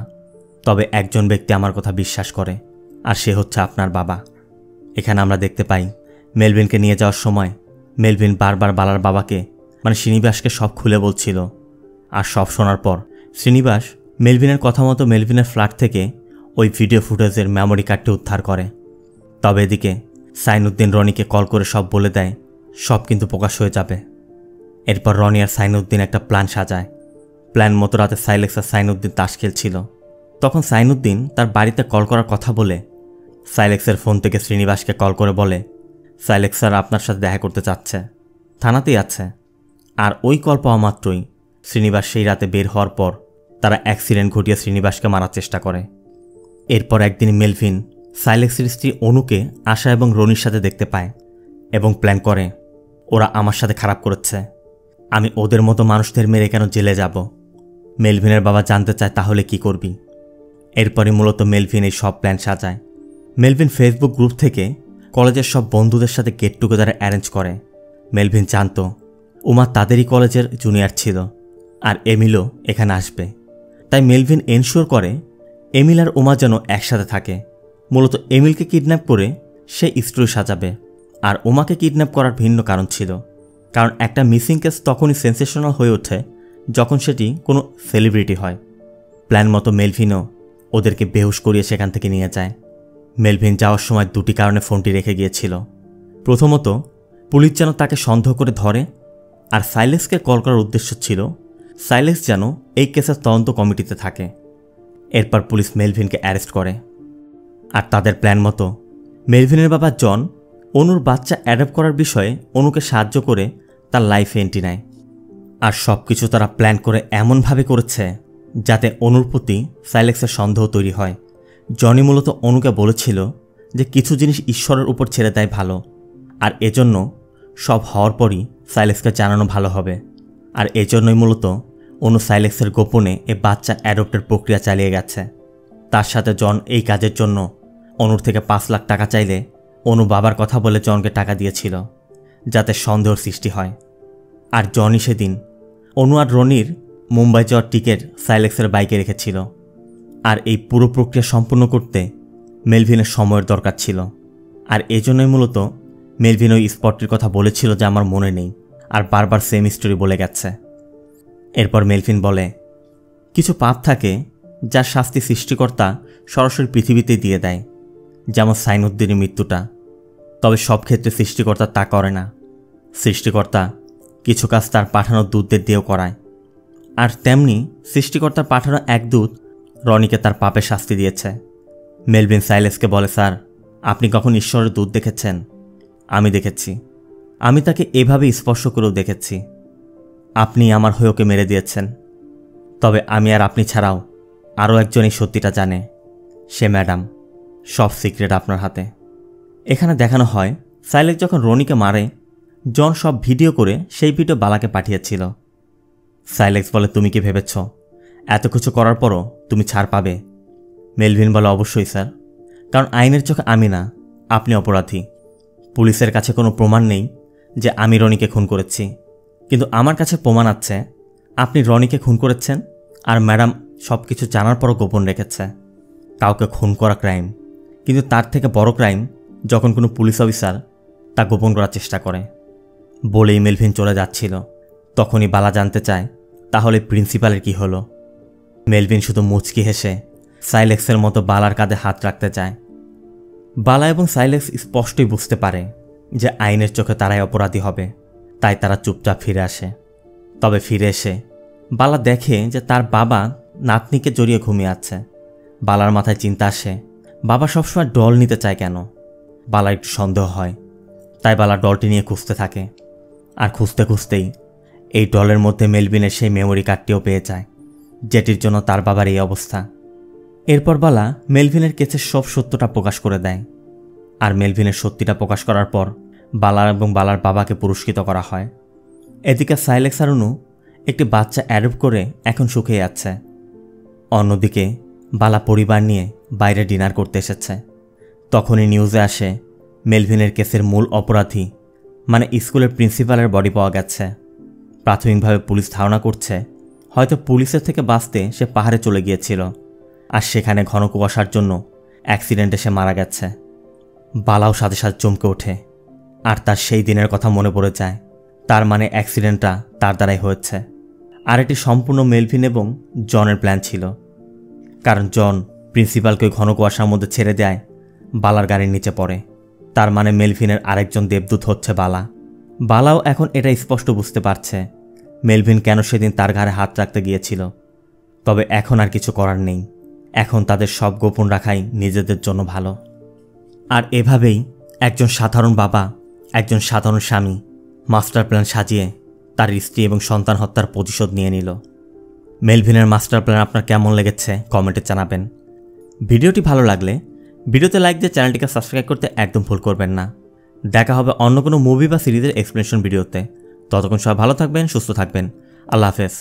তবে একজন ব্যক্তি আমার কথা বিশ্বাস করে, আর সে হচ্ছে আপনার বাবা। এখানে আমরা দেখতে পাই মেলভিনকে নিয়ে যাওয়ার সময় মেলভিন বারবার বালার বাবাকে মানে শ্রীনিবাসকে সব খুলে বলছিল। আর সব শোনার পর শ্রীনিবাস মেলভিনের কথা মতো মেলভিনের ফ্ল্যাট থেকে ওই ভিডিও ফুটেজের মেমোরি কার্ডটি উদ্ধার করে। তবে এদিকে সাইনুদ্দিন রনিকে কল করে সব বলে দেয় সব কিন্তু প্রকাশ হয়ে যাবে। এরপর রনি আর সাইনুদ্দিন একটা প্ল্যান সাজায়। প্ল্যান মতো রাতে সাইলেক্স আর সাইনুদ্দিন তাস খেলছিল। তখন সাইনুদ্দিন তার বাড়িতে কল করার কথা বলে সাইলেক্সের ফোন থেকে শ্রীনিবাসকে কল করে বলে, সাইলেক্স স্যার আপনার সাথে দেখা করতে চাচ্ছে, থানাতেই আছে। আর ওই কল পাওয়া মাত্রই শ্রীনিবাস সেই রাতে বের হওয়ার পর তারা অ্যাক্সিডেন্ট ঘটিয়ে শ্রীনিবাসকে মারার চেষ্টা করে। এরপর একদিন মেলভিন সাইলেক্সের স্ত্রী অনুকে আশা এবং রনির সাথে দেখতে পায় এবং প্ল্যান করে, ওরা আমার সাথে খারাপ করেছে, আমি ওদের মতো মানুষদের মেরে কেন জেলে যাব। মেলভিনের বাবা জানতে চায় তাহলে কি করবি। এরপরই মূলত মেলভিন এই সব প্ল্যান সাজায়। মেলভিন ফেসবুক গ্রুপ থেকে কলেজের সব বন্ধুদের সাথে গেট টুগেদার অ্যারেঞ্জ করে। মেলভিন জানত উমা তাদেরই কলেজের জুনিয়র ছিল আর এমিলও এখানে আসবে, তাই মেলভিন এনশিওর করে এমিল আর উমা যেন একসাথে থাকে। মূলত এমিলকে কিডন্যাপ করে সে স্টোরি সাজাবে, আর উমাকে কিডন্যাপ করার ভিন্ন কারণ ছিল, কারণ একটা মিসিং কেস তখনই সেন্সেশনাল হয়ে ওঠে যখন সেটি কোনো সেলিব্রিটি হয়। প্ল্যান মতো মেলভিনও ওদেরকে বেহুশ করিয়ে সেখান থেকে নিয়ে যায়। মেলভিন যাওয়ার সময় দুটি কারণে ফোনটি রেখে গিয়েছিল। প্রথমত, পুলিশ যেন তাকে সন্দেহ করে ধরে, আর সাইলেক্সকে কল করার উদ্দেশ্য ছিল সাইলেক্স যেন এই কেসের তদন্ত কমিটিতে থাকে। এরপর পুলিশ মেলভিনকে অ্যারেস্ট করে। আর তাদের প্ল্যান মতো মেলভিনের বাবা জন অনুর বাচ্চা অ্যাডপ্ট করার বিষয়ে অনুকে সাহায্য করে তার লাইফে এন্ট্রি নেয়। আর সব কিছু তারা প্ল্যান করে এমনভাবে করেছে যাতে অনুর প্রতি সাইলেক্সের সন্দেহ তৈরি হয়। জনি মূলত অনুকে বলেছিল যে কিছু জিনিস ঈশ্বরের উপর ছেড়ে দেয় ভালো, আর এজন্য সব হওয়ার পরই সাইলেক্সকে জানানো ভালো হবে। আর এজন্যই মূলত অনু সাইলেক্সের গোপনে এ বাচ্চা অ্যাডপ্টের প্রক্রিয়া চালিয়ে গেছে। তার সাথে জন এই কাজের জন্য অনুর থেকে 5 লাখ টাকা চাইলে অনু বাবার কথা বলে জনকে টাকা দিয়েছিল যাতে সন্দেহের সৃষ্টি হয়। আর জনই সেদিন অনু আর রনির মুম্বাই যাওয়ার টিকিট সাইলেক্সের বাইকে রেখেছিল। আর এই পুরো প্রক্রিয়া সম্পূর্ণ করতে মেলভিনের সময়ের দরকার ছিল। আর এজন্যই মূলত মেলভিন ওই স্পটটির কথা বলেছিল যে আমার মনে নেই, আর বারবার সেম স্টোরি বলে গেছে। এরপর মেলভিন বলে, কিছু পাপ থাকে যার শাস্তি সৃষ্টিকর্তা সরাসরি পৃথিবীতেই দিয়ে দেয়, যেমন সাইনুদ্দিনের মৃত্যুটা। তবে সব ক্ষেত্রে সৃষ্টিকর্তা তা করে না। সৃষ্টিকর্তা কিছু কাজ তার পাঠানো দূতদের দিয়েও করায়। আর তেমনি সৃষ্টিকর্তার পাঠানো এক দূত রনিকে তার পাপের শাস্তি দিয়েছে। মেলভিন সাইলেক্সকে বলে, স্যার আপনি কখন ঈশ্বরের দূত দেখেছেন? আমি দেখেছি, আমি তাকে এভাবে স্পর্শ করেও দেখেছি। আপনি আমার হয়ে ওকে মেরে দিয়েছেন। তবে আমি আর আপনি ছাড়াও আরও একজন এই সত্যিটা জানে, সে ম্যাডাম। সব সিক্রেট আপনার হাতে। এখানে দেখানো হয় সাইলেক্স যখন রনিকে মারে জন সব ভিডিও করে সেই ভিডিও বালাকে পাঠিয়েছিল। সাইলেক্স বলে, তুমি কি ভেবেছ এত কিছু করার পরও তুমি ছাড় পাবে? মেলভিন বলে, অবশ্যই স্যার, কারণ আইনের চোখে আমি না, আপনি অপরাধী। পুলিশের কাছে কোনো প্রমাণ নেই যে আমি রনিকে খুন করেছি, কিন্তু আমার কাছে প্রমাণ আছে আপনি রনিকে খুন করেছেন, আর ম্যাডাম সব কিছু জানার পরও গোপন রেখেছে। কাউকে খুন করা ক্রাইম, কিন্তু তার থেকে বড় ক্রাইম যখন কোনো পুলিশ অফিসার তা গোপন করার চেষ্টা করে। বলেই মেলভিন চলে যাচ্ছিল, তখনই বালা জানতে চায় তাহলে প্রিন্সিপালের কি হলো। মেলভিন শুধু মুচকি হেসে সাইলেক্সের মতো বালার কাঁধে হাত রাখতে চায়। বালা এবং সাইলেক্স স্পষ্টই বুঝতে পারে যে আইনের চোখে তারাই অপরাধী হবে, তাই তারা চুপচাপ ফিরে আসে। তবে ফিরে এসে বালা দেখে যে তার বাবা নাতনিকে জড়িয়ে ঘুমিয়ে আছে। বালার মাথায় চিন্তা আসে, বাবা সবসময় ডল নিতে চায় কেন? বালার একটু সন্দেহ হয়, তাই বালা ডলটি নিয়ে খুঁজতে থাকে। আর খুঁজতে খুঁজতেই এই ডলের মধ্যে মেলভিনের সেই মেমোরি কার্ডটিও পেয়ে যায়, যেটির জন্য তার বাবার এই অবস্থা। এরপর বালা মেলভিনের কেসের সব সত্যটা প্রকাশ করে দেয়। আর মেলভিনের সত্যিটা প্রকাশ করার পর বালা এবং বালার বাবাকে পুরস্কৃত করা হয়। এদিকে সাইলেক্স আর অনু একটি বাচ্চা অ্যাডপ্ট করে এখন সুখে যাচ্ছে। অন্যদিকে বালা পরিবার নিয়ে বাইরে ডিনার করতে এসেছে। তখনই নিউজে আসে মেলভিনের কেসের মূল অপরাধী মানে স্কুলের প্রিন্সিপালের বডি পাওয়া গেছে। প্রাথমিকভাবে পুলিশ ধারণা করছে হয়তো পুলিশের থেকে বাঁচতে সে পাহাড়ে চলে গিয়েছিল, আর সেখানে ঘন কুয়াশার জন্য অ্যাক্সিডেন্টে সে মারা গেছে। বালাও সাথে সাথে চমকে ওঠে, আর তার সেই দিনের কথা মনে পড়ে যায়। তার মানে অ্যাক্সিডেন্টটা তার দ্বারাই হয়েছে, আর এটি সম্পূর্ণ মেলভিন এবং জনের প্ল্যান ছিল। কারণ জন প্রিন্সিপালকে ঘন কুয়াশার মধ্যে ছেড়ে দেয়, বালার গাড়ির নিচে পড়ে। তার মানে মেলভিনের আরেকজন দেবদূত হচ্ছে বালা। বালাও এখন এটা স্পষ্ট বুঝতে পারছে মেলভিন কেন সেদিন তার ঘাড়ে হাত রাখতে গিয়েছিল। তবে এখন আর কিছু করার নেই, এখন তাদের সব গোপন রাখাই নিজেদের জন্য ভালো। আর এভাবেই একজন সাধারণ বাবা, একজন সাধারণ স্বামী মাস্টার প্ল্যান সাজিয়ে তার স্ত্রী এবং সন্তান হত্যার প্রতিশোধ নিয়ে নিল। মেলভিনের মাস্টার প্ল্যান আপনার কেমন লেগেছে কমেন্টে জানাবেন। ভিডিওটি ভালো লাগলে ভিডিওতে লাইক দিয়ে চ্যানেলটিকে সাবস্ক্রাইব করতে একদম ভুল করবেন না। দেখা হবে অন্য কোনো মুভি বা সিরিজের এক্সপ্লেনেশন ভিডিওতে। ততক্ষণ সবাই ভালো থাকবেন, সুস্থ থাকবেন। আল্লাহ হাফেজ।